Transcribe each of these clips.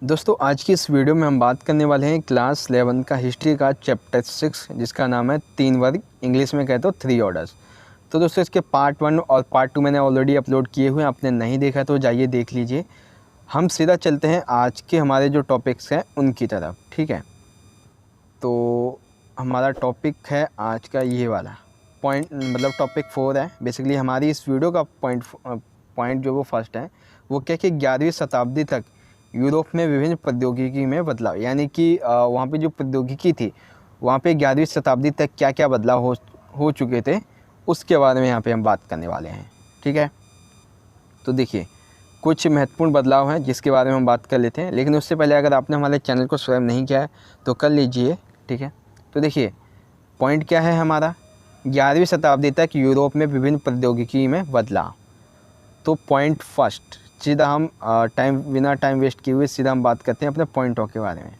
दोस्तों आज की इस वीडियो में हम बात करने वाले हैं क्लास 11 का हिस्ट्री का चैप्टर 6 जिसका नाम है 3 वर्ग, इंग्लिश में कहते हो 3 ऑर्डर्स। तो दोस्तों इसके पार्ट 1 और पार्ट 2 मैंने ऑलरेडी अपलोड किए हुए हैं, आपने नहीं देखा तो जाइए देख लीजिए। हम सीधा चलते हैं आज के हमारे जो टॉपिक्स हैं उनकी तरफ, ठीक है। तो हमारा टॉपिक है आज का ये वाला पॉइंट, मतलब टॉपिक 4 है। बेसिकली हमारी इस वीडियो का पॉइंट जो वो फर्स्ट है वो क्या कि 11वीं शताब्दी तक यूरोप में विभिन्न प्रौद्योगिकी में बदलाव, यानी कि वहाँ पे जो प्रौद्योगिकी थी वहाँ पे 11वीं शताब्दी तक क्या क्या बदलाव हो चुके थे उसके बारे में यहाँ पे हम बात करने वाले हैं, ठीक है। तो देखिए कुछ महत्वपूर्ण बदलाव हैं जिसके बारे में हम बात कर लेते हैं, लेकिन उससे पहले अगर आपने हमारे चैनल को सब्सक्राइब नहीं किया है तो कर लीजिए, ठीक है। तो देखिए पॉइंट क्या है हमारा, 11वीं शताब्दी तक यूरोप में विभिन्न प्रौद्योगिकी में बदलाव। तो पॉइंट फर्स्ट, सीधा हम बिना टाइम वेस्ट किए हुए सीधा हम बात करते हैं अपने पॉइंटों के बारे में।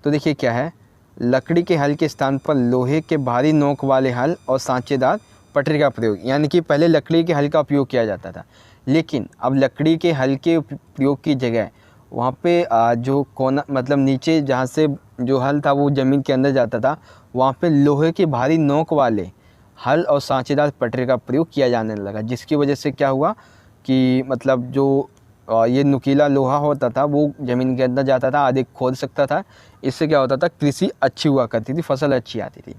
तो देखिए क्या है, लकड़ी के हल के स्थान पर लोहे के भारी नोक वाले हल और सांचेदार पटरी का प्रयोग, यानी कि पहले लकड़ी के हल का उपयोग किया जाता था, लेकिन अब लकड़ी के हल के प्रयोग की जगह वहाँ पे जो कोना मतलब नीचे जहाँ से जो हल था वो ज़मीन के अंदर जाता था, वहाँ पे लोहे के भारी नोक वाले हल और सांचेदार पटरी का प्रयोग किया जाने लगा, जिसकी वजह से क्या हुआ कि मतलब जो ये नुकीला लोहा होता था वो ज़मीन के अंदर जाता था, अधिक खोद सकता था। इससे क्या होता था, कृषि अच्छी हुआ करती थी, फसल अच्छी आती थी।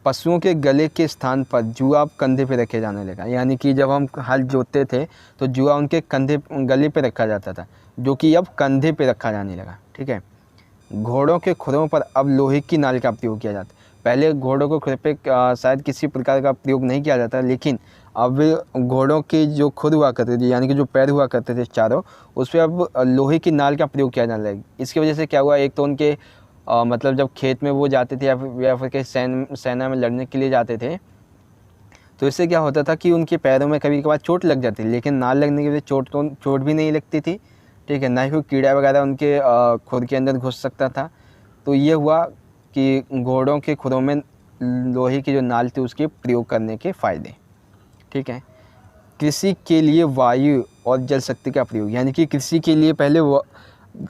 पशुओं के गले के स्थान पर जुआ अब कंधे पे रखे जाने लगा, यानी कि जब हम हल जोतते थे तो जुआ उनके गले पे रखा जाता था, जो कि अब कंधे पे रखा जाने लगा, ठीक है। घोड़ों के खुरों पर अब लोहे की नाल का प्रयोग किया जाता है। पहले घोड़ों को खुर पे शायद किसी प्रकार का प्रयोग नहीं किया जाता, लेकिन अब घोड़ों की जो खुर हुआ करते थे, यानी कि जो पैर हुआ करते थे चारों, उस पर अब लोहे की नाल का प्रयोग किया जाने लगा। इसकी वजह से क्या हुआ, एक तो उनके मतलब जब खेत में वो जाते थे या फिर कहीं सेना में लड़ने के लिए जाते थे, तो इससे क्या होता था कि उनके पैरों में कभी कभार चोट लग जाती थी, लेकिन नाल लगने की वजह से चोट भी नहीं लगती थी, ठीक है। ना ही कोई कीड़ा वगैरह उनके खुर के अंदर घुस सकता था। तो ये हुआ कि घोड़ों के खुरों में लोहे की जो नाल थी उसके प्रयोग करने के फ़ायदे, ठीक है। कृषि के लिए वायु और जल शक्ति का प्रयोग, यानी कि कृषि के लिए पहले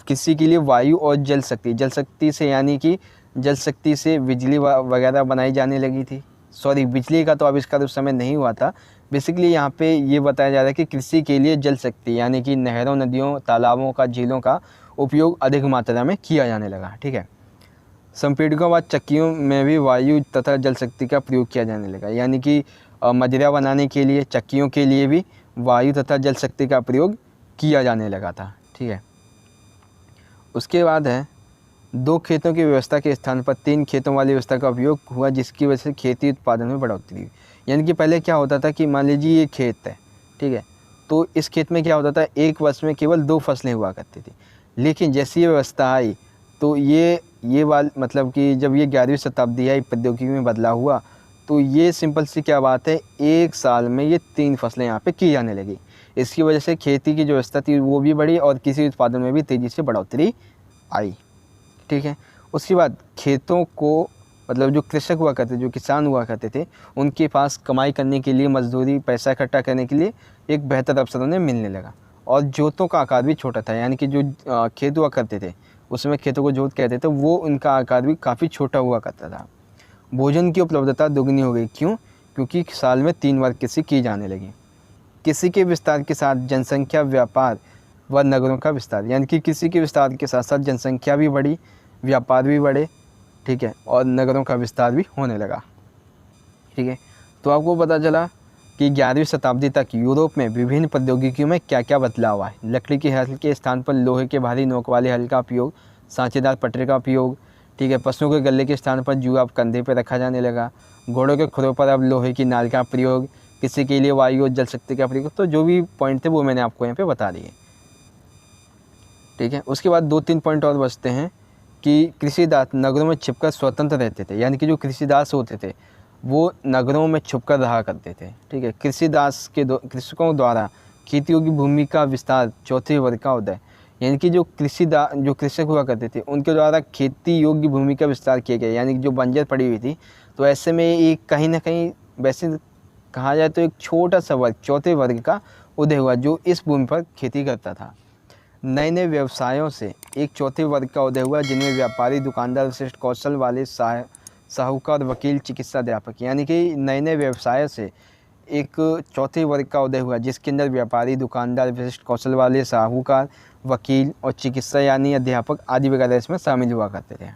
कृषि के लिए वायु और जल शक्ति से, यानी कि जल शक्ति से बिजली वगैरह बनाई जाने लगी थी। सॉरी, बिजली का तो आविष्कार उस समय नहीं हुआ था। बेसिकली यहाँ पे ये बताया जा रहा है कि कृषि के लिए जल शक्ति, यानी कि नहरों, नदियों, तालाबों का, झीलों का उपयोग अधिक मात्रा में किया जाने लगा, ठीक है। संपीड़कों व चक्कियों में भी वायु तथा जल शक्ति का प्रयोग किया जाने लगा, यानी कि मदिरा बनाने के लिए चक्कियों के लिए भी वायु तथा जल शक्ति का प्रयोग किया जाने लगा था, ठीक है। उसके बाद है 2 खेतों की व्यवस्था के स्थान पर 3 खेतों वाली व्यवस्था का उपयोग हुआ, जिसकी वजह से खेती उत्पादन में बढ़ोतरी हुई। यानी कि पहले क्या होता था कि मान लीजिए ये खेत है, ठीक है, तो इस खेत में क्या होता था, एक वर्ष में केवल 2 फसलें हुआ करती थी। लेकिन जैसी ये व्यवस्था आई तो मतलब कि जब ये 11वीं शताब्दी आई, प्रौद्योगिकी में बदलाव हुआ, तो ये सिंपल सी क्या बात है, एक साल में ये 3 फसलें यहाँ पे की जाने लगी। इसकी वजह से खेती की जो व्यवस्था थी वो भी बढ़ी और कृषि उत्पादन में भी तेज़ी से बढ़ोतरी आई, ठीक है। उसके बाद खेतों को मतलब जो कृषक हुआ करते, जो किसान हुआ करते थे, उनके पास कमाई करने के लिए, मजदूरी, पैसा इकट्ठा करने के लिए एक बेहतर अवसर उन्हें मिलने लगा। और जोतों का आकार भी छोटा था, यानी कि जो खेत हुआ करते थे उसमें खेतों को जोत कहते थे, वो उनका आकार भी काफ़ी छोटा हुआ करता था। भोजन की उपलब्धता दुगनी हो गई, क्यों? क्योंकि साल में 3 बार कृषि की जाने लगी। कृषि के विस्तार के साथ जनसंख्या, व्यापार व नगरों का विस्तार, यानी कि कृषि के विस्तार के साथ साथ जनसंख्या भी बढ़ी, व्यापार भी बढ़े, ठीक है, और नगरों का विस्तार भी होने लगा, ठीक है। तो आपको पता चला कि 11वीं शताब्दी तक यूरोप में विभिन्न प्रौद्योगिकियों में क्या क्या बदलाव आए। लकड़ी के हल के स्थान पर लोहे के भारी नोक वाले हल का उपयोग, सांचेदार पटरी का उपयोग, ठीक है। पशुओं के गले के स्थान पर जुआ अब कंधे पर रखा जाने लगा। घोड़ों के खुरों पर अब लोहे की नाल का प्रयोग, किसी के लिए वायु और जल शक्ति का प्रयोग। तो जो भी पॉइंट थे वो मैंने आपको यहाँ पे बता दिए, ठीक है। उसके बाद 2-3 पॉइंट और बचते हैं कि कृषिदास नगरों में छिपकर स्वतंत्र रहते थे, यानी कि जो कृषिदास होते थे वो नगरों में छुपकर रहा करते थे, ठीक है। कृषकों द्वारा खेती योग्य भूमि का विस्तार, चौथे वर्ग का उदय, यानी कि जो कृषक हुआ करते थे उनके द्वारा खेती योग्य भूमि का विस्तार किया गया, यानी कि जो बंजर पड़ी हुई थी, तो ऐसे में एक कहीं ना कहीं वैसे कहा जाए तो एक छोटा सा वर्ग, चौथे वर्ग का उदय हुआ जो इस भूमि पर खेती करता था। नए नए व्यवसायों से एक चौथे वर्ग का उदय हुआ, जिनमें व्यापारी, दुकानदार, विशिष्ट कौशल वाले, साहूकार, वकील, चिकित्सा, अध्यापक। यानी कि नए नए व्यवसायों से एक चौथे वर्ग का उदय हुआ, जिसके अंदर व्यापारी, दुकानदार, विशिष्ट कौशल वाले, साहूकार, वकील और चिकित्सा यानी अध्यापक आदि वगैरह इसमें शामिल हुआ करते थे।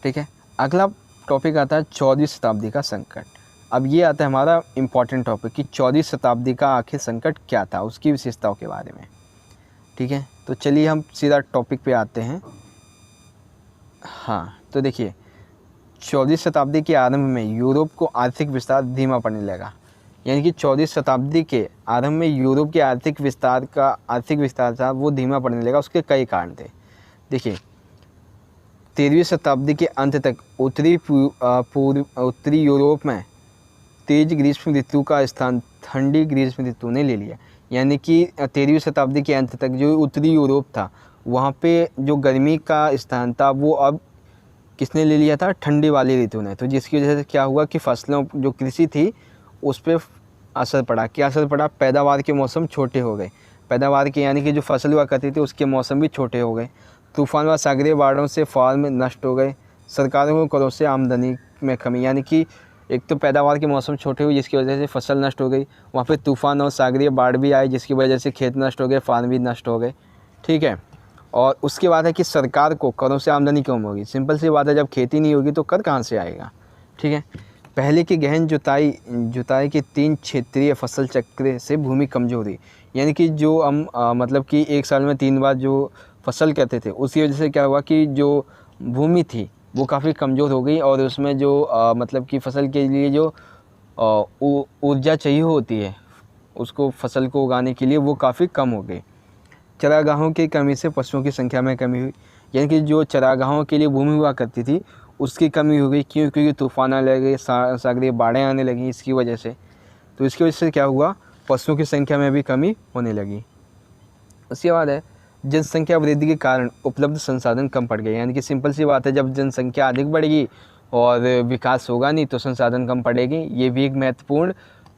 ठीक है, अगला टॉपिक आता है 14वीं शताब्दी का संकट। अब ये आता है हमारा इम्पॉर्टेंट टॉपिक कि 14वीं शताब्दी का आखिर संकट क्या था, उसकी विशेषताओं के बारे में। ठीक है, तो चलिए हम सीधा टॉपिक पे आते हैं। हाँ, तो देखिए 14वीं शताब्दी के आरंभ में यूरोप को आर्थिक विस्तार धीमा पड़ने लगा। यानी कि 14वीं शताब्दी के आरंभ में यूरोप के आर्थिक विस्तार था वो धीमा पड़ने लगा। उसके कई कारण थे। देखिए 13वीं शताब्दी के अंत तक उत्तरी यूरोप में तेज ग्रीष्म ऋतु का स्थान ठंडी ग्रीष्म ऋतु ने ले लिया। यानी कि 13वीं शताब्दी के अंत तक जो उत्तरी यूरोप था वहाँ पे जो गर्मी का स्थान था वो अब किसने ले लिया था, ठंडी वाली ऋतु ने। तो जिसकी वजह से क्या हुआ कि फसलों जो कृषि थी उस पर असर पड़ा। क्या असर पड़ा, पैदावार के मौसम छोटे हो गए। पैदावार के यानी कि जो फसल हुआ करती थी उसके मौसम भी छोटे हो गए। तूफान व सागरीय बाढ़ों से फार्म नष्ट हो गए। सरकारों को करों से आमदनी में कमी, यानी कि एक तो पैदावार के मौसम छोटे हुए जिसकी वजह से फसल नष्ट हो गई, वहाँ पे तूफान और सागरीय बाढ़ भी आई जिसकी वजह से खेत नष्ट हो गए, फार्म भी नष्ट हो गए। ठीक है, और उसके बाद है कि सरकार को करों से आमदनी कम होगी। सिंपल सी बात है, जब खेती नहीं होगी तो कर कहाँ से आएगा। ठीक है, पहले की गहन जुताई के 3 क्षेत्रीय फसल चक्र से भूमि कमजोर हुई। यानी कि जो हम मतलब कि एक साल में 3 बार जो फसल करते थे उसकी वजह से क्या हुआ कि जो भूमि थी वो काफ़ी कमज़ोर हो गई और उसमें जो मतलब कि फसल के लिए जो ऊर्जा चाहिए होती है उसको फसल को उगाने के लिए वो काफ़ी कम हो गई। चरागाहों की कमी से पशुओं की संख्या में कमी हुई। यानी कि जो चरागाहों के लिए भूमि हुआ करती थी उसकी कमी हो गई। क्यों, क्योंकि तूफान आने लगे, सागरीय बाढ़ें आने लगी इसकी वजह से। तो इसकी वजह से क्या हुआ, पशुओं की संख्या में भी कमी होने लगी। उसके बाद है जनसंख्या वृद्धि के कारण उपलब्ध संसाधन कम पड़ गए। यानी कि सिंपल सी बात है, जब जनसंख्या अधिक बढ़ेगी और विकास होगा नहीं तो संसाधन कम पड़ेगी। ये भी एक महत्वपूर्ण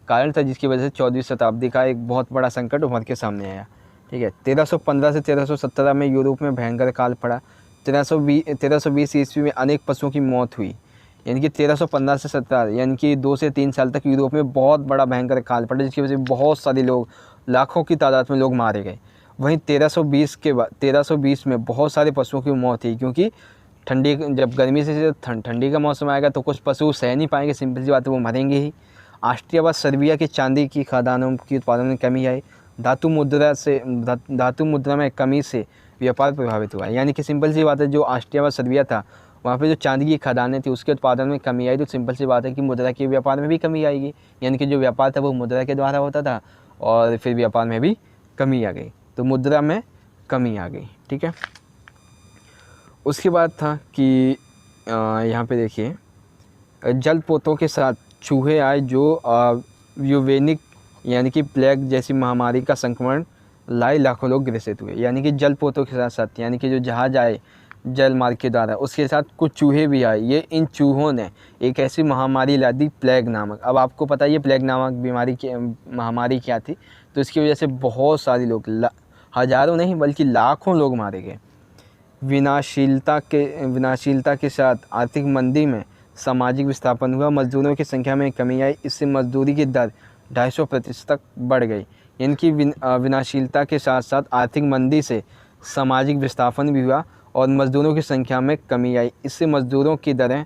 कारण था जिसकी वजह से 14वीं शताब्दी का एक बहुत बड़ा संकट उभर के सामने आया। ठीक है, 1315 से 1317 में यूरोप में भयंकर काल पड़ा। 1320 ईस्वी में अनेक पशुओं की मौत हुई। यानी कि 1315 से 17 यानी कि 2 से 3 साल तक यूरोप में बहुत बड़ा भयंकर काल पड़ा जिसकी वजह से बहुत सारे लोग, लाखों की तादाद में लोग मारे गए। वहीं 1320 में बहुत सारे पशुओं की मौत हुई क्योंकि ठंडी, जब गर्मी से ठंडी का मौसम आएगा तो कुछ पशु सह नहीं पाएंगे, सिंपल सी बात है वो मरेंगे ही। ऑस्ट्रिया व सर्बिया की चांदी की खदानों की उत्पादन में कमी आई। धातु मुद्रा में कमी से व्यापार प्रभावित हुआ। यानी कि सिंपल सी बात है, जो ऑस्ट्रिया व सर्बिया था वहाँ पे जो चांदी की खदानें थी उसके उत्पादन में कमी आई। तो सिंपल सी बात है कि मुद्रा के व्यापार में भी कमी आएगी। यानी कि जो व्यापार था वो मुद्रा के द्वारा होता था और फिर व्यापार में भी कमी आ गई, तो मुद्रा में कमी आ गई। ठीक है, उसके बाद था कि यहाँ पे देखिए जलपोतों के साथ चूहे आए जो यूवेनिक यानी कि प्लेग जैसी महामारी का संक्रमण लाए, लाखों लोग ग्रसित हुए। यानी कि जलपोतों के साथ साथ यानी कि जो जहाज आए जल मार्ग के द्वारा, उसके साथ कुछ चूहे भी आए। ये इन चूहों ने एक ऐसी महामारी ला दी प्लेग नामक। अब आपको पता है ये प्लेग नामक बीमारी की महामारी क्या थी। तो इसकी वजह से बहुत सारे लोग, हज़ारों नहीं बल्कि लाखों लोग मारे गए। विनाशीलता के साथ आर्थिक मंदी में सामाजिक विस्थापन हुआ। मजदूरों की संख्या में कमी आई। इससे मजदूरी की दर 250% तक बढ़ गई। यानी कि विनाशीलता के साथ साथ आर्थिक मंदी से सामाजिक विस्थापन भी हुआ और मज़दूरों की संख्या में कमी आई। इससे मज़दूरों की दरें,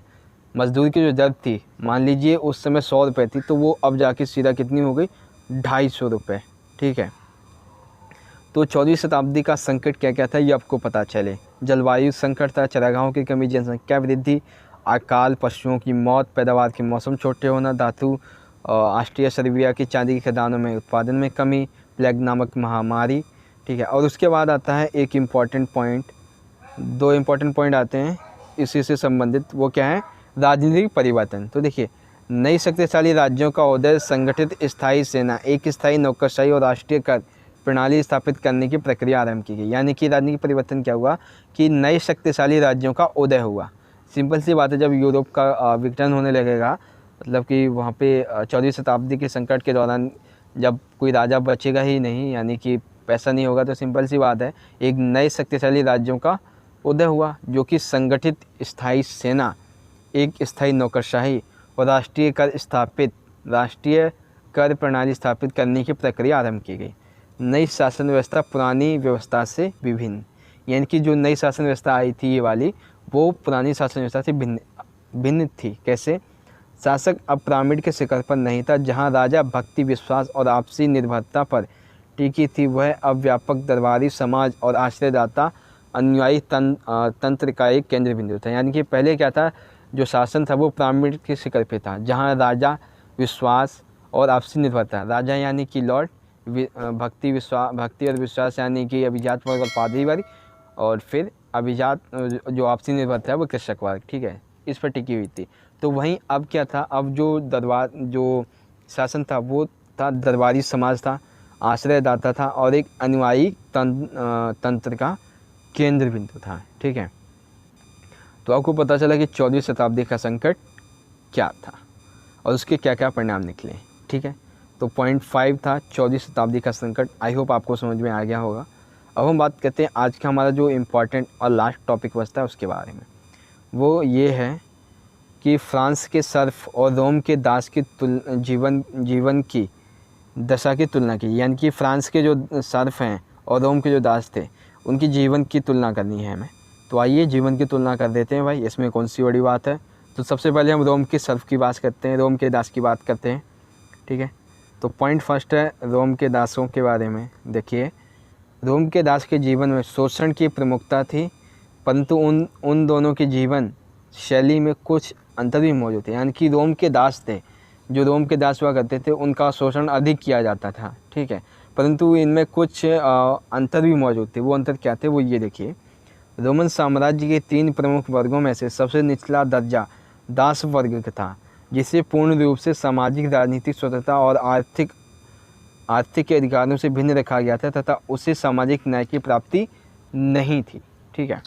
मज़दूर की जो दर थी, मान लीजिए उस समय 100 रुपये थी तो वो अब जाके सीधा कितनी हो गई, 250 रुपये। ठीक है, तो 14वीं शताब्दी का संकट क्या क्या था ये आपको पता चले। जलवायु संकट था, चरागाहों की कमी, जनसंख्या वृद्धि, अकाल, पशुओं की मौत, पैदावार के मौसम छोटे होना, धातु ऑस्ट्रिया सर्बिया की चांदी की खदानों में उत्पादन में कमी, प्लेग नामक महामारी। ठीक है, और उसके बाद आता है एक इम्पॉर्टेंट पॉइंट, 2 इम्पॉर्टेंट पॉइंट आते हैं इसी से संबंधित। वो क्या है, राजनीतिक परिवर्तन। तो देखिए नई शक्तिशाली राज्यों का उदय, संगठित स्थायी सेना, एक स्थायी नौकरशाही और राष्ट्रीय कर प्रणाली स्थापित करने की प्रक्रिया आरंभ की गई। यानी कि राजनीतिक परिवर्तन क्या हुआ कि नए शक्तिशाली राज्यों का उदय हुआ। सिंपल सी बात है, जब यूरोप का विघटन होने लगेगा, मतलब कि वहाँ पे 14वीं शताब्दी के संकट के दौरान जब कोई राजा बचेगा ही नहीं, यानी कि पैसा नहीं होगा तो सिंपल सी बात है एक नए शक्तिशाली राज्यों का उदय हुआ, जो कि संगठित स्थायी सेना, एक स्थायी नौकरशाही और राष्ट्रीय कर प्रणाली स्थापित करने की प्रक्रिया आरंभ की गई। नई शासन व्यवस्था पुरानी व्यवस्था से विभिन्न, यानी कि जो नई शासन व्यवस्था आई थी ये वाली, वो पुरानी शासन व्यवस्था से भिन्न थी। कैसे? शासक अब पिरामिड के शिखर पर नहीं था, जहां राजा भक्ति, विश्वास और आपसी निर्भरता पर टिकी थी, वह अब व्यापक दरबारी समाज और आश्रयदाता अनुयायी तंत्र का एक केंद्र बिंदु था। यानी कि पहले क्या था, जो शासन था वो पिरामिड के शिखर पे था, जहाँ राजा, विश्वास और आपसी निर्भरता, राजा यानी कि लॉर्ड, भक्ति और विश्वास यानी कि अभिजात वर्ग और पादरी वर्ग, और फिर अभिजात जो आपसी निर्भरता है वो कृषक वर्ग, ठीक है, इस पर टिकी हुई थी। तो वहीं अब क्या था, अब जो शासन था वो था दरबारी समाज था, आश्रयदाता था और एक अनुयायी तंत्र का केंद्र बिंदु था, ठीक है। तो आपको पता चला कि 14वीं शताब्दी का संकट क्या था और उसके क्या क्या परिणाम निकले, ठीक है। तो पॉइंट 5 था 14वीं शताब्दी का संकट। आई होप आपको समझ में आ गया होगा। अब हम बात करते हैं आज का हमारा जो इम्पॉर्टेंट और लास्ट टॉपिक बचता है उसके बारे में। वो ये है कि फ्रांस के सर्फ और रोम के दास की जीवन की दशा की तुलना की, यानी कि फ्रांस के जो सर्फ हैं और रोम के जो दास थे उनकी जीवन की तुलना करनी है हमें। तो आइए जीवन की तुलना कर देते हैं भाई, इसमें कौन सी बड़ी बात है। तो सबसे पहले हम रोम के सर्फ की बात करते हैं, रोम के दास की बात करते हैं, ठीक है। तो पॉइंट फर्स्ट है रोम के दासों के बारे में। देखिए, रोम के दास के जीवन में शोषण की प्रमुखता थी, परंतु उन दोनों के जीवन शैली में कुछ अंतर भी मौजूद थे। यानी कि रोम के दास थे, जो रोम के दास हुआ करते थे, उनका शोषण अधिक किया जाता था, ठीक है, परंतु इनमें कुछ अंतर भी मौजूद थे। वो अंतर क्या थे, वो ये देखिए। रोमन साम्राज्य के 3 प्रमुख वर्गों में से सबसे निचला दर्जा दास वर्ग का था, जिसे पूर्ण रूप से सामाजिक, राजनीतिक स्वतंत्रता और आर्थिक अधिकारों से भिन्न रखा गया था तथा उसे सामाजिक न्याय की प्राप्ति नहीं थी, ठीक है।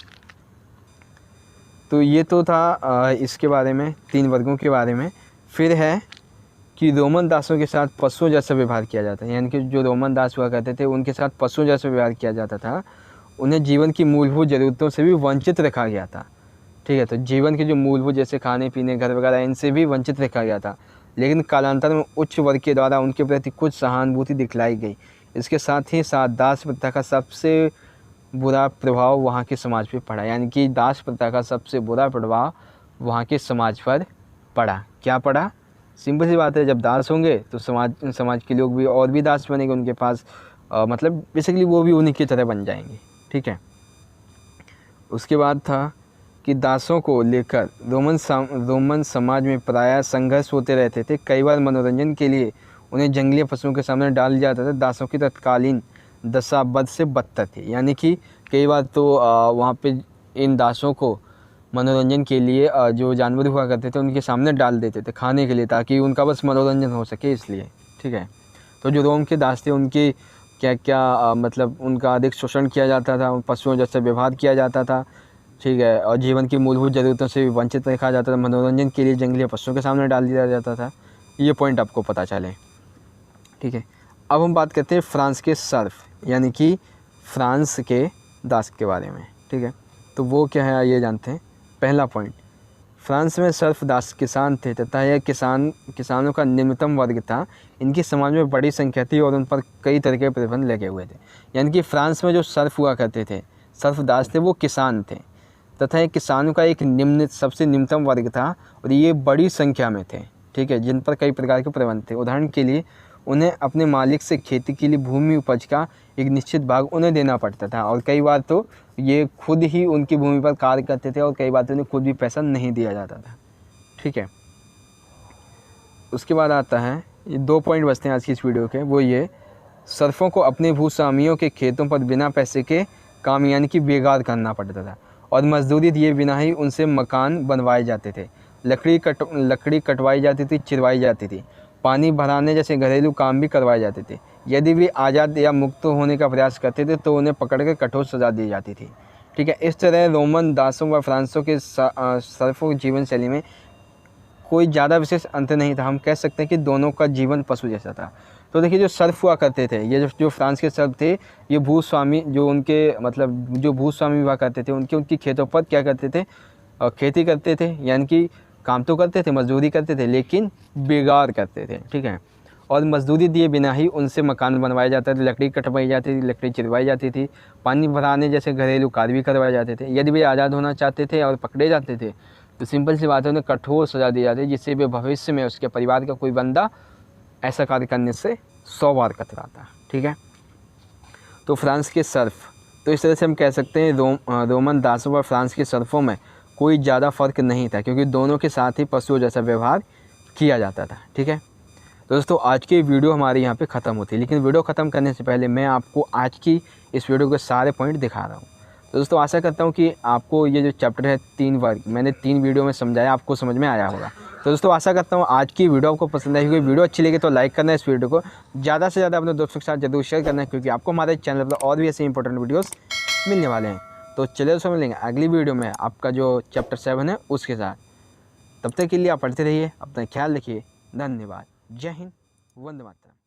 तो ये तो था इसके बारे में, 3 वर्गों के बारे में। फिर है कि रोमन दासों के साथ पशुओं जैसा व्यवहार किया जाता है। यानी कि जो रोमन दास हुआ करते थे उनके साथ पशुओं जैसा व्यवहार किया जाता था। उन्हें जीवन की मूलभूत ज़रूरतों से भी वंचित रखा गया था, ठीक है। तो जीवन के जो मूलभूत जैसे खाने पीने, घर वगैरह, इनसे भी वंचित रखा गया था। लेकिन कालांतर में उच्च वर्ग के द्वारा उनके प्रति कुछ सहानुभूति दिखलाई गई। इसके साथ ही साथ दास प्रथा का सबसे बुरा प्रभाव वहाँ के समाज पे पड़ा। यानी कि दास प्रथा का सबसे बुरा प्रभाव वहाँ के समाज पर पड़ा। क्या पड़ा? सिंपल सी बात है, जब दास होंगे तो समाज के लोग भी और भी दास बनेंगे उनके पास, मतलब बेसिकली वो भी उन्हीं की तरह बन जाएंगे, ठीक है। उसके बाद था कि दासों को लेकर रोमन समाज में प्रायः संघर्ष होते रहते थे। कई बार मनोरंजन के लिए उन्हें जंगली पशुओं के सामने डाल दिया जाता था। दासों की तत्कालीन दशा बद से बदतर थी। यानी कि कई बार तो वहाँ पे इन दासों को मनोरंजन के लिए जो जानवर हुआ करते थे उनके सामने डाल देते थे खाने के लिए, ताकि उनका बस मनोरंजन हो सके, इसलिए, ठीक है। तो जो रोम के दास थे उनके क्या क्या मतलब उनका अधिक शोषण किया जाता था, पशुओं जैसे व्यवहार किया जाता था, ठीक है, और जीवन की मूलभूत ज़रूरतों से वंचित रखा जाता था। मनोरंजन के लिए जंगली पशुओं के सामने डाल दिया जाता था। ये पॉइंट आपको पता चले, ठीक है। अब हम बात करते हैं फ्रांस के सर्फ, यानी कि फ्रांस के दास के बारे में, ठीक है। तो वो क्या है ये जानते हैं। पहला पॉइंट, फ्रांस में सर्फ दास किसान थे तथा यह किसानों का निम्नतम वर्ग था। इनकी समाज में बड़ी संख्या थी और उन पर कई तरह के प्रतिबंध लगे हुए थे। यानी कि फ्रांस में जो सर्फ हुआ करते थे, सर्फ दास थे, वो किसान थे तथा ये किसानों का एक सबसे निम्नतम वर्ग था और ये बड़ी संख्या में थे, ठीक है, जिन पर कई प्रकार के प्रतिबंध थे। उदाहरण के लिए उन्हें अपने मालिक से खेती के लिए भूमि उपज का एक निश्चित भाग उन्हें देना पड़ता था और कई बार तो ये खुद ही उनकी भूमि पर कार्य करते थे और कई बार तो उन्हें खुद भी पैसा नहीं दिया जाता था, ठीक है। उसके बाद आता है, ये 2 पॉइंट बचते हैं आज की इस वीडियो के, वो ये, सर्फों को अपने भूस्वामियों के खेतों पर बिना पैसे के काम यानी कि बेगार करना पड़ता था और मजदूरी दिए बिना ही उनसे मकान बनवाए जाते थे। लकड़ी कटवाई जाती थी, चिरवाई जाती थी, पानी भराने जैसे घरेलू काम भी करवाए जाते थे। यदि वे आज़ाद या मुक्त होने का प्रयास करते थे तो उन्हें पकड़कर कठोर सजा दी जाती थी, ठीक है। इस तरह रोमन दासों व फ्रांसों के सर्फों जीवन शैली में कोई ज़्यादा विशेष अंतर नहीं था। हम कह सकते हैं कि दोनों का जीवन पशु जैसा था। तो देखिए जो सर्फ हुआ करते थे, ये जो फ्रांस के सर्फ थे, ये भूस्वामी जो उनके मतलब जो भूस्वामी हुआ करते थे उनकी खेतों पर क्या करते थे, खेती करते थे, यानी कि काम तो करते थे, मजदूरी करते थे, लेकिन बेगार करते थे, ठीक है। और मजदूरी दिए बिना ही उनसे मकान बनवाए जाते थे, लकड़ी कटवाई जाती थी, लकड़ी चिरवाई जाती थी, पानी भराने जैसे घरेलू कार्य भी करवाए जाते थे। यदि वे आज़ाद होना चाहते थे और पकड़े जाते थे तो सिंपल सी बात है, उन्हें कठोर सज़ा दी जाती है, जिससे वे भविष्य में उसके परिवार का कोई बंदा ऐसा कार्य करने से 100 बार कतराता, ठीक है। तो फ्रांस के सर्फ, तो इस तरह से हम कह सकते हैं रोमन दासों और फ्रांस के सर्फों में कोई ज़्यादा फ़र्क नहीं था, क्योंकि दोनों के साथ ही पशुओं जैसा व्यवहार किया जाता था, ठीक है। तो दोस्तों आज की वीडियो हमारे यहाँ पे ख़त्म होती है, लेकिन वीडियो ख़त्म करने से पहले मैं आपको आज की इस वीडियो के सारे पॉइंट दिखा रहा हूँ। तो दोस्तों आशा करता हूँ कि आपको ये जो चैप्टर है 3 वर्ग मैंने 3 वीडियो में समझाया, आपको समझ में आया होगा। तो दोस्तों आशा करता हूँ आज की वीडियो आपको पसंद आई होगी। वीडियो अच्छी लगी तो लाइक करना है, इस वीडियो को ज़्यादा से ज़्यादा अपने दोस्तों के साथ जरूर शेयर करना है, क्योंकि आपको हमारे चैनल पर और भी ऐसे इंपॉर्टेंट वीडियोस मिलने वाले हैं। तो चलिए दोस्तों मिलेंगे अगली वीडियो में आपका जो चैप्टर 7 है उसके साथ। तब तक के लिए आप पढ़ते रहिए, अपना ख्याल रखिए, धन्यवाद, जय हिंद, वंदे मातरम।